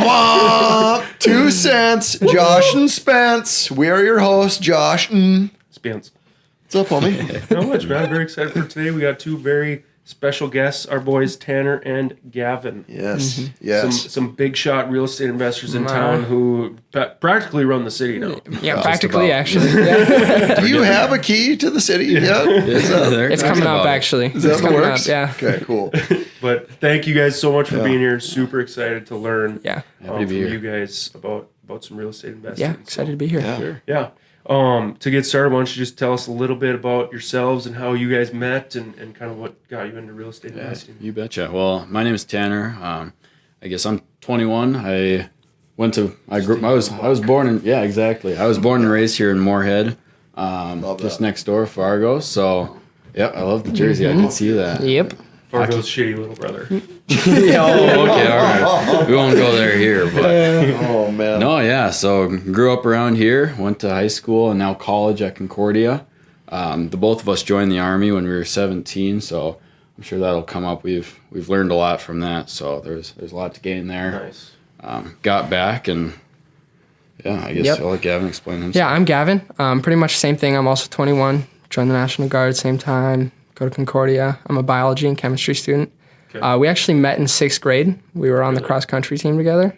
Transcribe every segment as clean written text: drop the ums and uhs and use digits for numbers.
wah. 2 cents. Josh and Spence. We are your hosts, Josh and Spence. What's up, homie? Not much, man. I'm very excited for today. We got 2 very special guests, our boys Tanner and Gavin. Yes. Yes. Some big shot real estate investors in town who practically run the city now. Yeah, practically, actually. Yeah. Do you have a key to the city yet? It's coming up, actually. Is that the works? Yeah. Okay, cool. But thank you guys so much for being here. Super excited to learn Yeah. from you guys about some real estate investing. Yeah, excited to be here. Yeah. To get started, why don't you just tell us a little bit about yourselves and how you guys met and kind of what got you into real estate investing? You betcha. Well, my name is Tanner. I guess I'm 21. I was born in, I was born and raised here in Moorhead, just next door, Fargo. So, yeah, I love the jersey. I can see that. Yep. Fargo's shitty little brother. Okay, all right. We won't go there here, but Oh, man. no, yeah. So grew up around here, went to high school and now college at Concordia. The both of us joined the Army when we were 17, so I'm sure that'll come up. We've learned a lot from that, so there's a lot to gain there. Nice. Got back and I guess I'll let Gavin explain himself. Yeah, I'm Gavin. Pretty much same thing. I'm also 21. Joined the National Guard same time. Go to Concordia. I'm a biology and chemistry student. Okay. We actually met in 6th grade. We were on the cross country team together.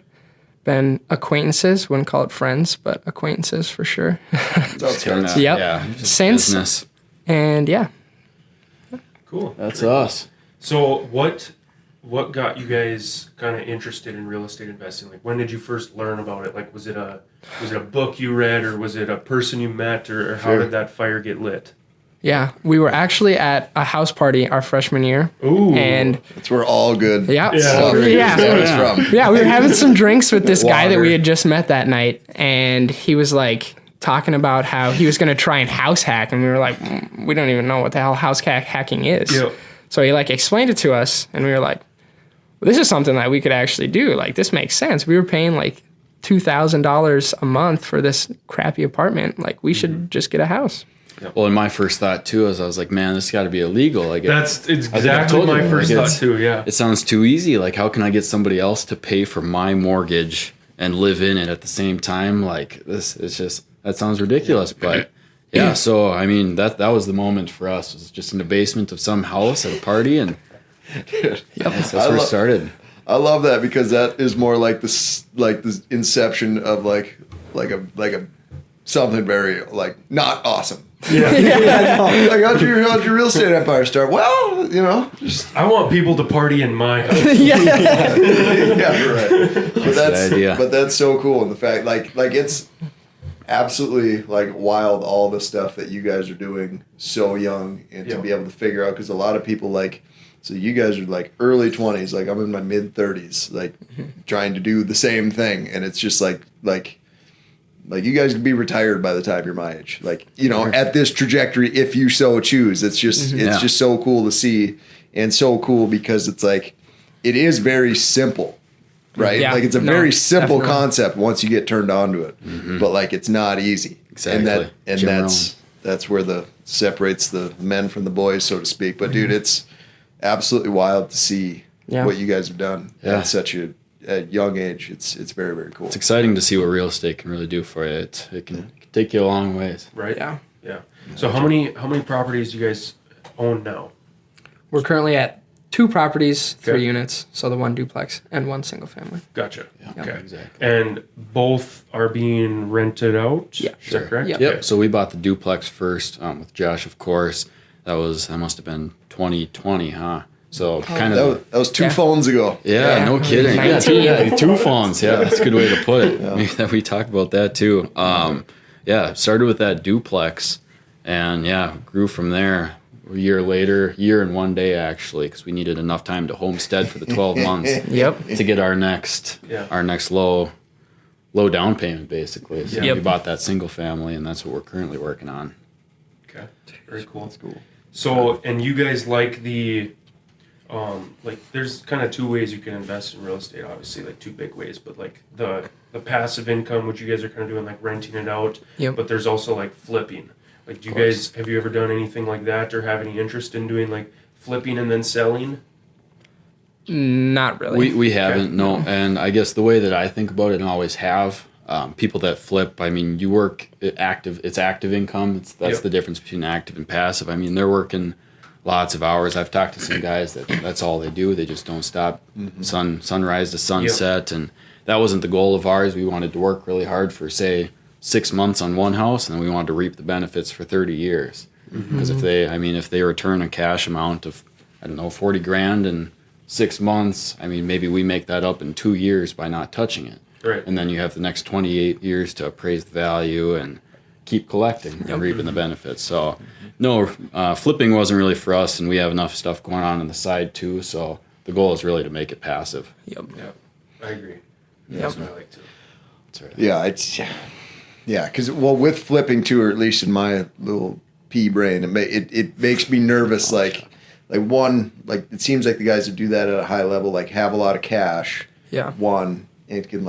Been acquaintances. Wouldn't call it friends, but acquaintances for sure. That's good. Yep. Yeah. Since Business. and Cool. That's us. So what got you guys kind of interested in real estate investing? Like, when did you first learn about it? Like, was it a book you read, or was it a person you met, or how did that fire get lit? yeah, we were actually at a house party our freshman year. Ooh. And That's where all good yeah, stuff is from. Yeah, we were having some drinks with this guy that we had just met that night, and he was like talking about how he was going to try and house hack, and we were like, we don't even know what the hell house hacking is. Yep. So he like explained it to us, and we were like, well, this is something that we could actually do. Like, this makes sense. We were paying like $2,000 a month for this crappy apartment. Like, we should just get a house. Well, and my first thought too is I was like, man, this got to be illegal. Like, It's I think I've exactly told you, my first like, thought too. Yeah. it sounds too easy. Like, how can I get somebody else to pay for my mortgage and live in it at the same time? Like, that sounds ridiculous. But yeah, so I mean, that was the moment for us. It was just in the basement of some house at a party, and that's where it started. I love that because that is more like the inception of like a something very like not awesome. Yeah. Like how'd your real estate empire start? Well, just I want people to party in my house. yeah, right. But that's so cool, and the fact like it's absolutely like wild all the stuff that you guys are doing so young, and to be able to figure out, because a lot of people like. So you guys are like early 20s, like I'm in my mid 30s, like trying to do the same thing, and it's just like you guys can be retired by the time you're my age, like at this trajectory if you so choose. It's just just so cool to see, and so cool because it's like it is very simple, right? Yeah. Like it's a very simple definitely. concept once you get turned on to it, but like it's not easy. Exactly. And that's where the separates the men from the boys, so to speak. But dude, it's absolutely wild to see what you guys have done at such a young age. It's very, very cool. It's exciting to see what real estate can really do for you. It can take you a long ways. Right. Yeah. Yeah. So how many properties do you guys own now? We're currently at 2 properties, 3 Okay. units. So the 1 duplex and 1 single family. Gotcha. Yeah, Okay. exactly. And both are being rented out? Yeah. Is that correct? Yep. Yep. So we bought the duplex first with Josh, of course. That must have been 2020, huh? So kind of That was 2 phones ago. yeah, no kidding. 19. Yeah, 2 phones. Yeah, that's a good way to put it. Maybe we talked about that too. Started with that duplex, and grew from there. A year and 1 day actually, because we needed enough time to homestead for the 12 months. Yep. To get our next low down payment basically. So we bought that single family, and that's what we're currently working on. Okay. Very cool. That's cool. So, and you guys like the, there's kind of 2 ways you can invest in real estate, obviously, like 2 big ways, but like the passive income, which you guys are kind of doing, like renting it out. Yep. But there's also like flipping. Like, have you ever done anything like that, or have any interest in doing like flipping and then selling? Not really. We haven't, no. And I guess the way that I think about it and always have, people that flip, I mean, you work active, it's active income. That's the difference between active and passive. I mean, they're working lots of hours. I've talked to some guys that's all they do. They just don't stop sunrise to sunset. And that wasn't the goal of ours. We wanted to work really hard for, say, 6 months on one house, and then we wanted to reap the benefits for 30 years. Because if they return a cash amount of, I don't know, 40 grand in 6 months, I mean, maybe we make that up in 2 years by not touching it. Right. And then you have the next 28 years to appraise the value and keep collecting and reaping the benefits. So, no, flipping wasn't really for us, and we have enough stuff going on the side too. So the goal is really to make it passive. Yep. I agree. Yep. That's what I like too. That's right. Yeah, because with flipping too, or at least in my little pea brain, it makes me nervous. Like it seems like the guys that do that at a high level have a lot of cash. Yeah. One, it can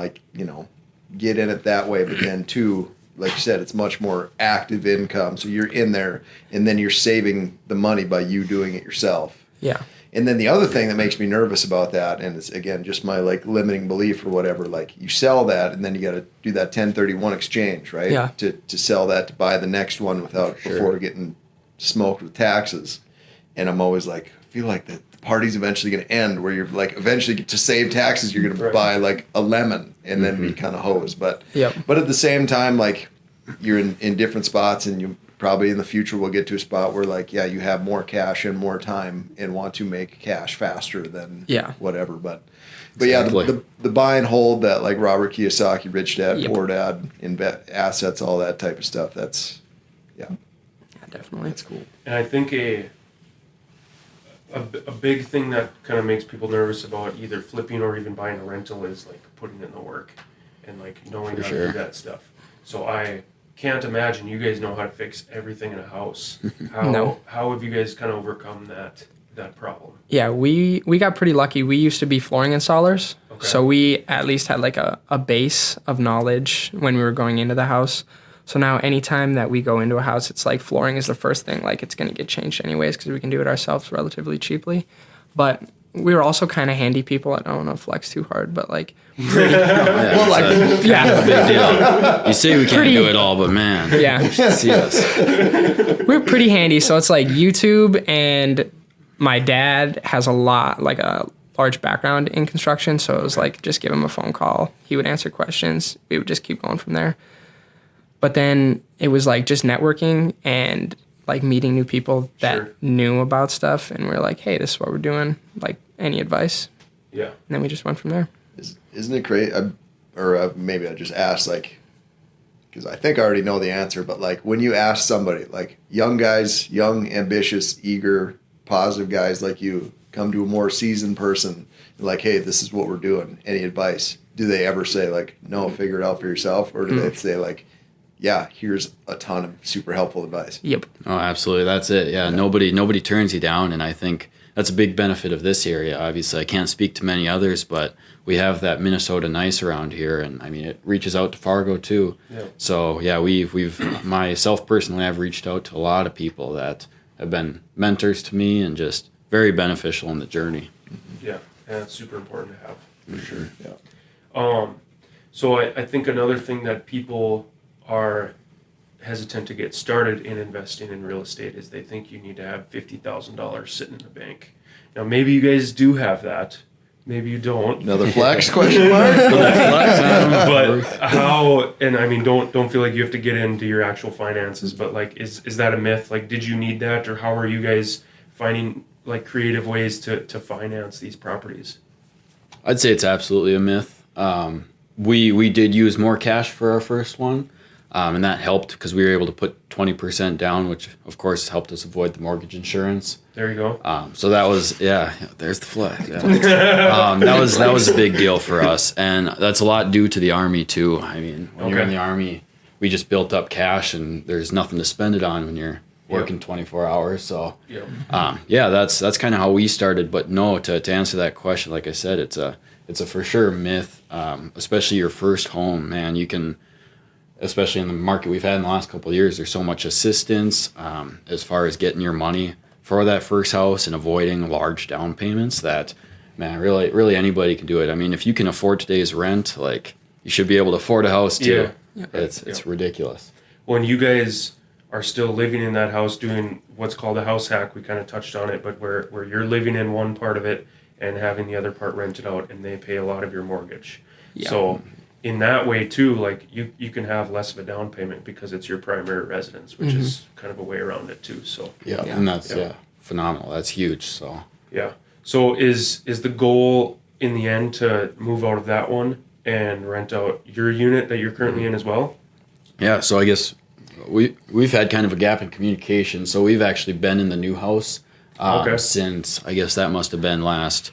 get in it that way, but then two, like you said, it's much more active income. So you're in there, and then you're saving the money by you doing it yourself. Yeah. And then the other thing that makes me nervous about that, and it's again just my limiting belief or whatever, you sell that, and then you got to do that 1031 exchange, right? Yeah. To sell that to buy the next one before getting smoked with taxes. And I'm always I feel like the party's eventually going to end where you're eventually to save taxes you're going to buy a lemon and then be kind of hosed. But at the same time, you're in different spots, and you probably in the future will get to a spot where you have more cash and more time and want to make cash faster than whatever. But exactly. Yeah, the buy and hold that Robert Kiyosaki, Rich Dad, Poor Dad, assets, all that type of stuff. That's definitely. That's cool. And I think a big thing that kind of makes people nervous about either flipping or even buying a rental is putting in the work and knowing how to do that stuff. So I can't imagine you guys know how to fix everything in a house. How have you guys kind of overcome that problem? Yeah, we got pretty lucky. We used to be flooring installers, so we at least had a base of knowledge when we were going into the house. So now anytime that we go into a house, it's flooring is the first thing. It's going to get changed anyways because we can do it ourselves relatively cheaply. But we were also kind of handy people. I don't want to flex too hard, but big deal. You say we can't do it all, but man, you should see us. We're pretty handy. So it's YouTube, and my dad has a large background in construction. So it was just give him a phone call. He would answer questions. We would just keep going from there. But then it was just networking and meeting new people that knew about stuff, and we're hey, this is what we're doing. Any advice? Yeah. And then we just went from there. Isn't it great? Maybe I just asked because I think I already know the answer. But when you ask somebody, young guys, young, ambitious, eager, positive guys like you, come to a more seasoned person, hey, this is what we're doing. Any advice? Do they ever say no, figure it out for yourself, or do they say yeah, here's a ton of super helpful advice? Yep. Oh, absolutely. That's it. Yeah, nobody turns you down, and I think that's a big benefit of this area. Obviously, I can't speak to many others, but we have that Minnesota nice around here, and I mean, it reaches out to Fargo too. Yeah. So yeah, we've myself personally, I've reached out to a lot of people that have been mentors to me and just very beneficial in the journey. Yeah, and it's super important to have for sure. Yeah. So I think another thing that people are hesitant to get started in investing in real estate is they think you need to have $50,000 sitting in the bank. Now, maybe you guys do have that. Maybe you don't. Another flex question mark? But how, and I mean, don't feel like you have to get into your actual finances, but is that a myth? Did you need that, or how are you guys finding creative ways to finance these properties? I'd say it's absolutely a myth. We did use more cash for our first one. And that helped because we were able to put 20% down, which of course helped us avoid the mortgage insurance. There you go. So that was, there's the flag. Yeah. That was a big deal for us. And that's a lot due to the Army too. I mean, when you're in the Army, we just built up cash and there's nothing to spend it on when you're working 24 hours. So that's kind of how we started. But no, to answer that question, like I said, it's a for sure myth, especially your first home, man. You can, especially in the market we've had in the last couple of years, there's so much assistance as far as getting your money for that first house and avoiding large down payments that, man, really anybody can do it. I mean, if you can afford today's rent, like you should be able to afford a house too. Yeah. It's ridiculous. When you guys are still living in that house doing what's called a house hack, we kind of touched on it, but where you're living in one part of it and having the other part rented out, and they pay a lot of your mortgage. Yeah. So in that way too, like you can have less of a down payment because it's your primary residence, which is kind of a way around it too. So and that's phenomenal. That's huge. So so is the goal in the end to move out of that one and rent out your unit that you're currently in as well? Yeah, so I guess we've had kind of a gap in communication. So we've actually been in the new house since, I guess that must have been last,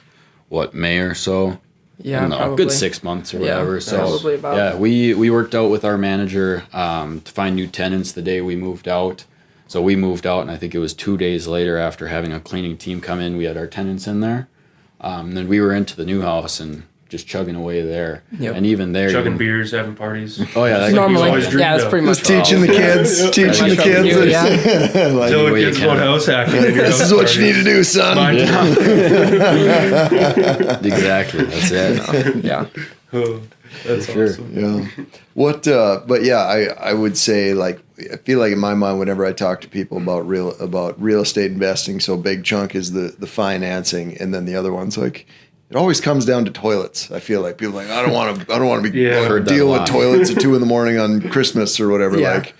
May or so? Yeah, a good 6 months or whatever. So probably about. We worked out with our manager to find new tenants the day we moved out. So we moved out, and I think it was 2 days later after having a cleaning team come in, we had our tenants in there. And then we were into the new house and just chugging away there. Yep. And even there, chugging beers, having parties. Oh yeah, that's normally that's pretty much teaching the kids. Teaching the kids. Like, tell the kids about house hacking. This is what you need to do, son. Exactly. That's it. Yeah. Oh, that's awesome. Yeah. What? But yeah, I would say, like, I feel like in my mind, whenever I talk to people about real estate investing, so a big chunk is the financing, and then the other one's like, it always comes down to toilets. I feel like people are like, I don't want to be dealing with toilets at 2 a.m. on Christmas or whatever. Yeah. Like,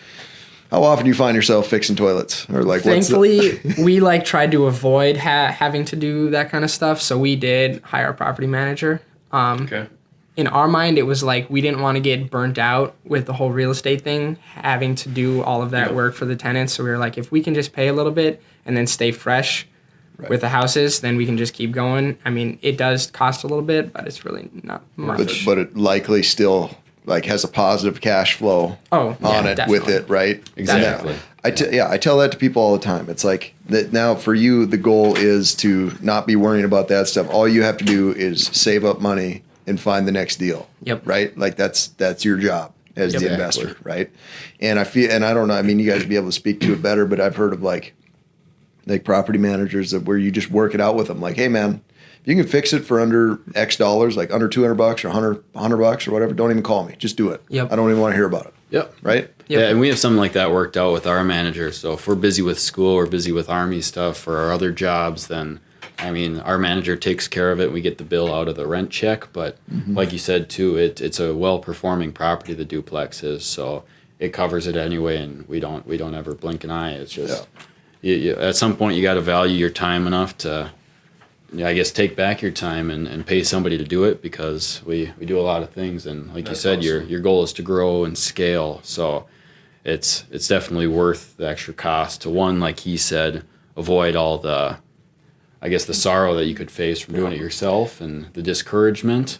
how often do you find yourself fixing toilets? Or like, thankfully, we like tried to avoid having to do that kind of stuff. So we did hire a property manager. In our mind, it was like we didn't want to get burnt out with the whole real estate thing, having to do all of that work for the tenants. So we were like, if we can just pay a little bit and then stay fresh with the houses, then we can just keep going. I mean, it does cost a little bit, but it's really not much. But it likely still like has a positive cash flow on it definitely. With it, right? Exactly. I tell that to people all the time. It's like that now for you, the goal is to not be worrying about that stuff. All you have to do is save up money and find the next deal. Yep. Right? Like that's your job as the investor, right? And I don't know, I mean, you guys would be able to speak to it better, but I've heard of like property managers where you just work it out with them. Like, hey man, if you can fix it for under X dollars, like under $200 or $100 or whatever, don't even call me. Just do it. Yep. I don't even want to hear about it. Yep. Right? Yep. Yeah, and we have something like that worked out with our manager. So if we're busy with school or busy with Army stuff or our other jobs, then I mean, our manager takes care of it. We get the bill out of the rent check. But like you said too, it's a well-performing property, the duplex is. So it covers it anyway, and we don't ever blink an eye. It's just you, at some point you got to value your time enough to, I guess, take back your time and pay somebody to do it, because we do a lot of things. And like you said, awesome. Your goal is to grow and scale. So it's definitely worth the extra cost to, one, like he said, avoid all the, I guess, the sorrow that you could face from doing it yourself and the discouragement.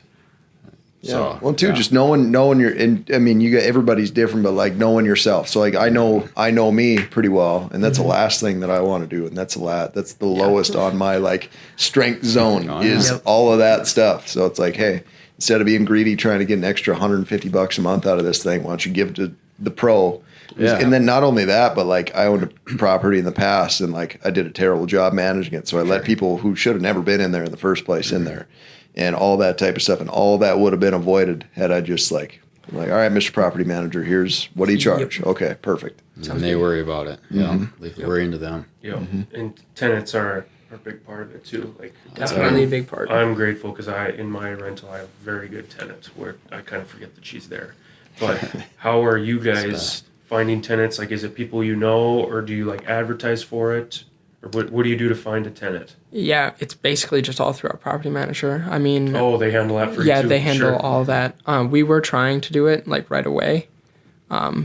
Yeah. So, well, too, just knowing you're in. I mean, you got, everybody's different, but like knowing yourself. So like I know me pretty well, and that's the last thing that I want to do, and that's the lowest on my like strength zone is all of that stuff. So it's like, hey, instead of being greedy trying to get an extra $150 a month out of this thing, why don't you give it to the pro? Yeah. And then not only that, but like I owned a property in the past, and like I did a terrible job managing it. So I let people who should have never been in there in the first place in there, and all that type of stuff. And all that would have been avoided had I just like, all right, Mr. Property Manager, here's what he charged. Okay, perfect. And they worry about it. Yeah, leave the worry into them. Yeah, and tenants are a big part of it too. Like definitely a big part. I'm grateful because in my rental I have very good tenants where I kind of forget that she's there. But how are you guys finding tenants? Like, is it people you know, or do you like advertise for it, or what do you do to find a tenant? Yeah, it's basically just all through our property manager. I mean, they handle that for you too? Yeah, they handle all that. We were trying to do it like right away,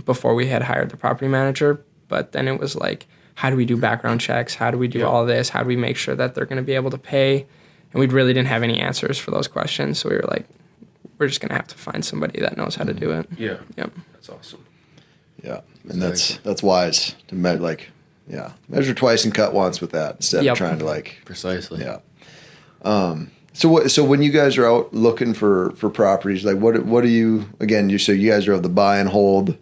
before we had hired the property manager, but then it was like, how do we do background checks? How do we do all this? How do we make sure that they're going to be able to pay? And we really didn't have any answers for those questions, so we were like, we're just going to have to find somebody that knows how to do it. Yeah. Yep. That's awesome. Yeah. And that's wise to measure twice and cut once with that instead of trying to like. Precisely. Yeah. So when you guys are out looking for properties, like what do you, again, so you guys are of the buy and hold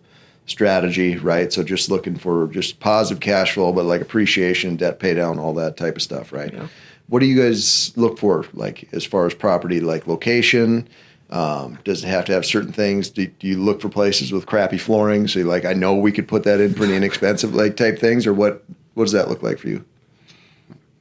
strategy, right? So just looking for just positive cash flow, but like appreciation, debt pay down, all that type of stuff, right? what do you guys look for, like as far as property, like location? Does it have to have certain things? Do you look for places with crappy flooring? So like, I know we could put that in pretty inexpensive, like type things, or what does that look like for you?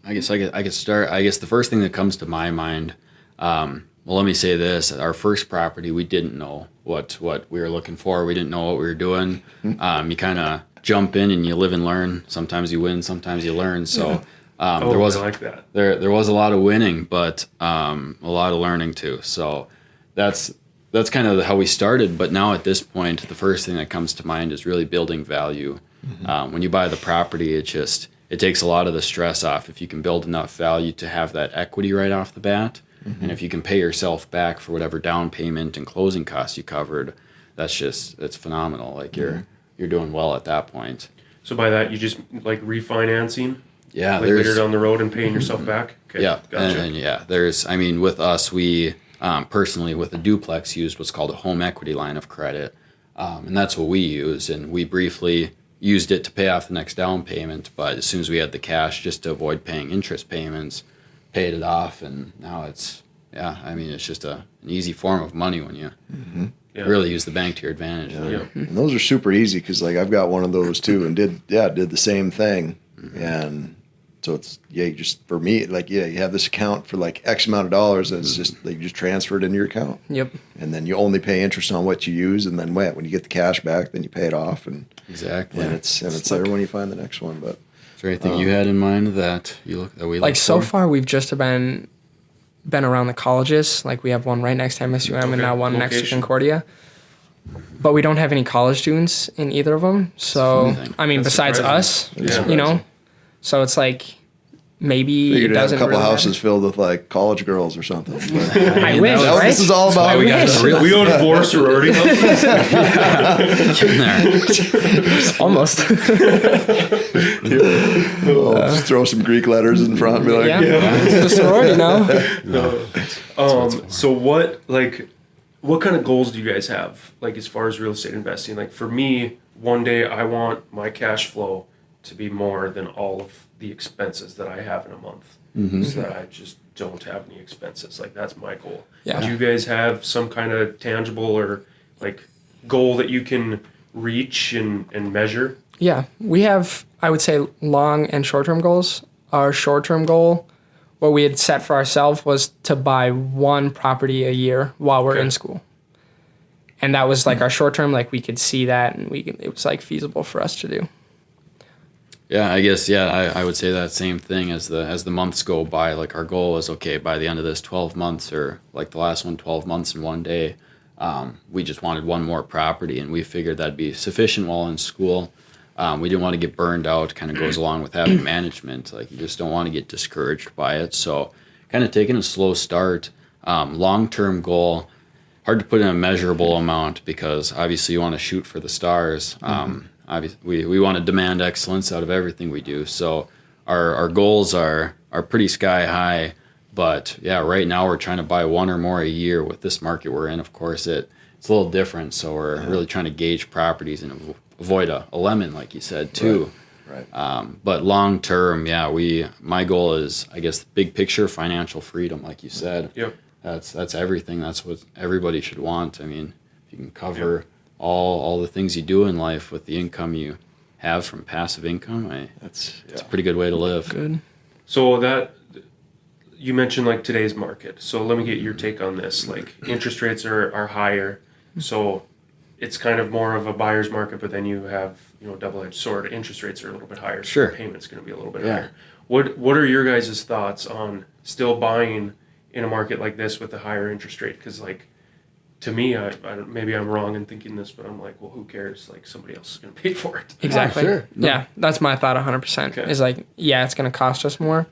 I guess I could start. I guess the first thing that comes to my mind, well, let me say this. Our first property, we didn't know what we were looking for. We didn't know what we were doing. You kind of jump in and you live and learn. Sometimes you win, sometimes you learn. So there was like that. There was a lot of winning, but a lot of learning too. So that's kind of how we started. But now at this point, the first thing that comes to mind is really building value. When you buy the property, it takes a lot of the stress off if you can build enough value to have that equity right off the bat. And if you can pay yourself back for whatever down payment and closing costs you covered, it's phenomenal. Like you're doing well at that point. So by that, you just like refinancing? Yeah. Like later down the road and paying yourself back? Okay, yeah. Gotcha. And with us, we personally with a duplex used what's called a home equity line of credit. And that's what we use. And we briefly used it to pay off the next down payment. But as soon as we had the cash, just to avoid paying interest payments, paid it off. And now it's just an easy form of money when you really use the bank to your advantage. Yeah. And those are super easy because like I've got one of those too and did the same thing. And so it's, you just, for me, like, you have this account for like X amount of dollars and it's just like, you just transfer it into your account. Yep. And then you only pay interest on what you use. And then when you get the cash back, then you pay it off. And exactly. And it's there when you find the next one. But is there anything you had in mind that we like look so for? far we've just been around the colleges. Like we have one right next to MSUM and now one next to Concordia. But we don't have any college students in either of them. So, I mean, besides us, you know, so it's like maybe it doesn't have a couple really houses filled with like college girls or something. I wish, that's what this is all about. We own 4 sorority houses. Almost. Just throw some Greek letters in front and be like, it's a sorority now. So what kind of goals do you guys have, like as far as real estate investing? Like for me, one day I want my cash flow to be more than all of the expenses that I have in a month, so that I just don't have any expenses. Like that's my goal. Yeah. Do you guys have some kind of tangible or like goal that you can reach and measure? Yeah, we have, I would say, long and short-term goals. Our short-term goal, what we had set for ourselves, was to buy one property a year while we're in school. And that was like our short-term, like we could see that and it was like feasible for us to do. Yeah, I guess, I would say that same thing as the months go by. Like our goal was, okay, by the end of this 12 months or like the last one, 12 months in one day, we just wanted one more property and we figured that'd be sufficient while in school. We didn't want to get burned out, kind of goes along with having management. Like you just don't want to get discouraged by it. So kind of taking a slow start, long-term goal, hard to put in a measurable amount because obviously you want to shoot for the stars. Obviously, we want to demand excellence out of everything we do. So our goals are pretty sky high. But yeah, right now we're trying to buy one or more a year. With this market we're in, of course, it's a little different. So we're really trying to gauge properties and avoid a lemon, like you said, too. Right. But long term, my goal is, I guess, big picture financial freedom, like you said. Yep. That's everything. That's what everybody should want. I mean, if you can cover all the things you do in life with the income you have from passive income, it's a pretty good way to live. Good. So that you mentioned like today's market. So let me get your take on this. Like interest rates are higher, so it's kind of more of a buyer's market. But then you have double-edged sword. Interest rates are a little bit higher, so sure, the payment's going to be a little bit higher. What are your guys' thoughts on still buying in a market like this with a higher interest rate? Because like, to me, I maybe I'm wrong in thinking this, but I'm like, well, who cares? Like, somebody else is going to pay for it. Exactly. Sure. No. Yeah, that's my thought 100%. Okay. Is like, it's going to cost us more,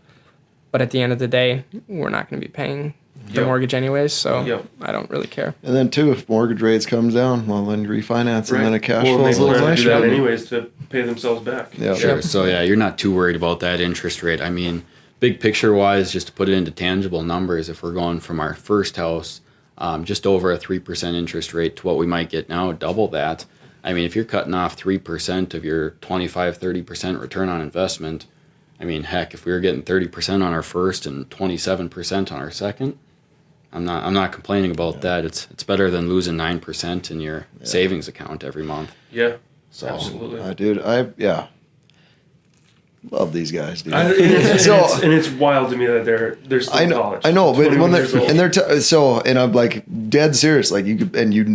but at the end of the day, we're not going to be paying the mortgage anyways, so I don't really care. And then, too, if mortgage rates comes down, well, then you refinance, and then a cash flow is a little nicer. nicer. Do that anyways to pay themselves back. Yeah. Sure. So you're not too worried about that interest rate. I mean, big picture wise, just to put it into tangible numbers, if we're going from our first house just over a 3% interest rate to what we might get now, double that. I mean, if you're cutting off 3% of your 25-30% return on investment, I mean, heck, if we were getting 30% on our first and 27% on our second, I'm not complaining about that. It's better than losing 9% in your savings account every month. Yeah, so, absolutely. Dude, love these guys, dude. And it's wild to me that they're still in college. I know, but when they're and I'm like dead serious. Like you could, and you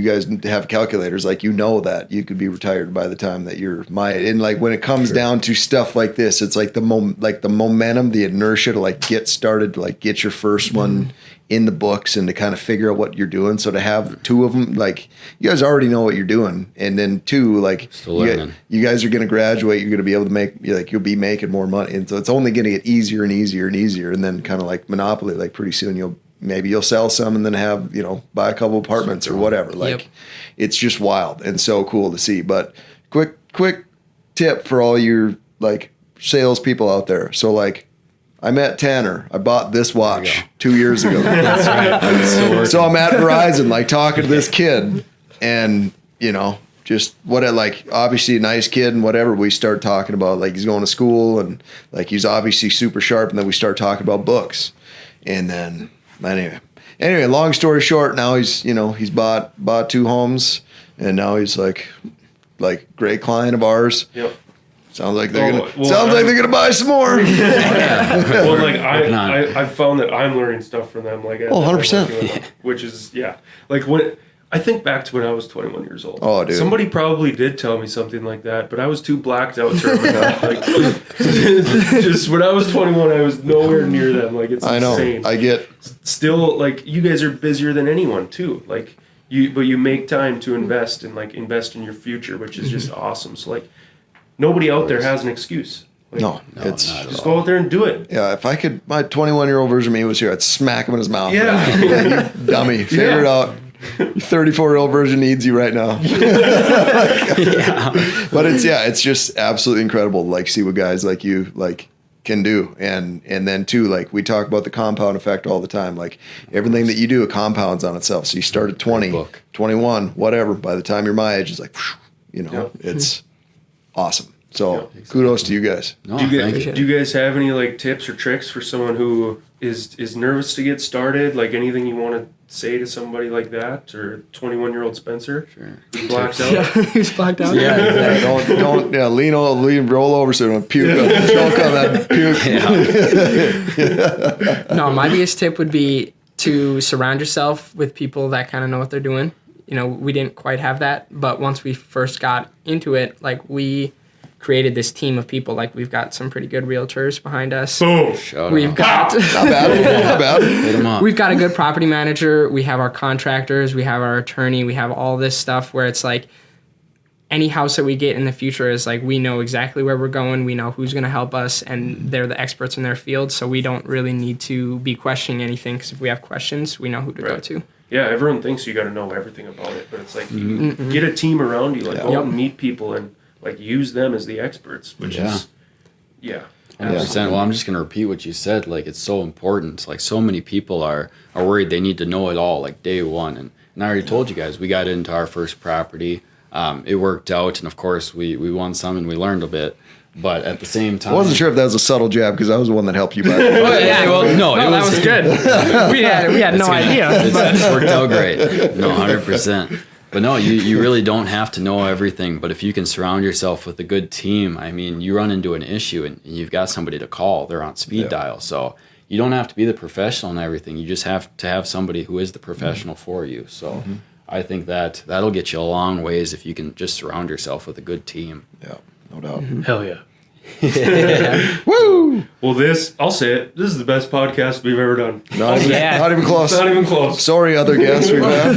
guys have calculators. Like that you could be retired by the time that you're my. And like when it comes down to stuff like this, it's like the momentum, the inertia to like get started, to like get your first one in the books and to kind of figure out what you're doing. So to have two of them, like you guys already know what you're doing, and then two, like you guys are going to graduate, you're going to be able to make, like you'll be making more money, and so it's only going to get easier and easier and easier, and then kind of like Monopoly, like pretty soon you'll sell some and then have buy a couple apartments or whatever. Like it's just wild and so cool to see. But quick tip for all your like salespeople out there. So like, I met Tanner. I bought this watch 2 years ago. That's right. So I'm at Verizon, like talking to this kid, and just obviously a nice kid and whatever. We start talking about like he's going to school and like he's obviously super sharp, and then we start talking about books, and then anyway. Long story short, now he's bought 2 homes, and now he's like great client of ours. Yep. Sounds like they're gonna buy some more. Well, like I've found that I'm learning stuff from them. Like 100%. Which is like when I think back to when I was 21 years old. Oh, dude. Somebody probably did tell me something like that, but I was too blacked out to remember. Like just when I was 21, I was nowhere near them. Like it's insane. I get still like you guys are busier than anyone too. Like but you make time to invest in your future, which is just awesome. So like. Nobody out there has an excuse. Like, no, it's just go out there and do it. Yeah, if I could, my 21-year-old version of me was here, I'd smack him in his mouth. Yeah, you dummy, figure it out. Your 34-year-old version needs you right now. But it's just absolutely incredible to like see what guys like you like can do, and then too, like we talk about the compound effect all the time. Like everything that you do, it compounds on itself. So you start at 20, 21, whatever. By the time you're my age, it's like, it's awesome. So kudos to you guys. No, do you guys have any like tips or tricks for someone who is nervous to get started? Like anything you want to say to somebody like that, or 21-year-old Spencer? Sure. Who's blacked out? Yeah, who's blacked out? Yeah, exactly. Don't lean, roll over so don't puke on that puke. No, my biggest tip would be to surround yourself with people that kind of know what they're doing. We didn't quite have that, but once we first got into it, like we created this team of people. Like we've got some pretty good realtors behind us. Boom. We've got not bad. Hit 'em up. We've got a good property manager. We have our contractors. We have our attorney. We have all this stuff where it's like any house that we get in the future is like we know exactly where we're going. We know who's going to help us, and they're the experts in their field. So we don't really need to be questioning anything, because if we have questions, we know who to go to. Yeah, everyone thinks you got to know everything about it, but it's like you get a team around you. Like go out and meet people and like use them as the experts, which is 100%. Well, I'm just gonna repeat what you said. Like it's so important. Like so many people are worried they need to know it all like day one. And I already told you guys, we got into our first property. It worked out, and of course we won some and we learned a bit. But at the same time, I wasn't sure if that was a subtle jab because I was the one that helped you. That was good. we had no idea. It worked out great. No, 100%. But no, you really don't have to know everything. But if you can surround yourself with a good team, I mean, you run into an issue and you've got somebody to call. They're on speed dial. So you don't have to be the professional in everything. You just have to have somebody who is the professional for you. So I think that'll get you a long ways if you can just surround yourself with a good team. Yeah, no doubt. Hell yeah. Woo! Well, I'll say it. This is the best podcast we've ever done. Not even close. Not even close. Sorry, other guests we've had.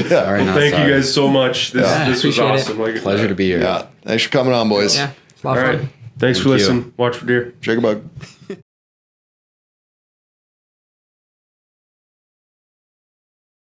Thank you guys so much. This was awesome. Pleasure to be here. Yeah. Thanks for coming on, boys. Yeah. It's a lot of fun. Thanks for listening. Watch for deer. Shake a bug.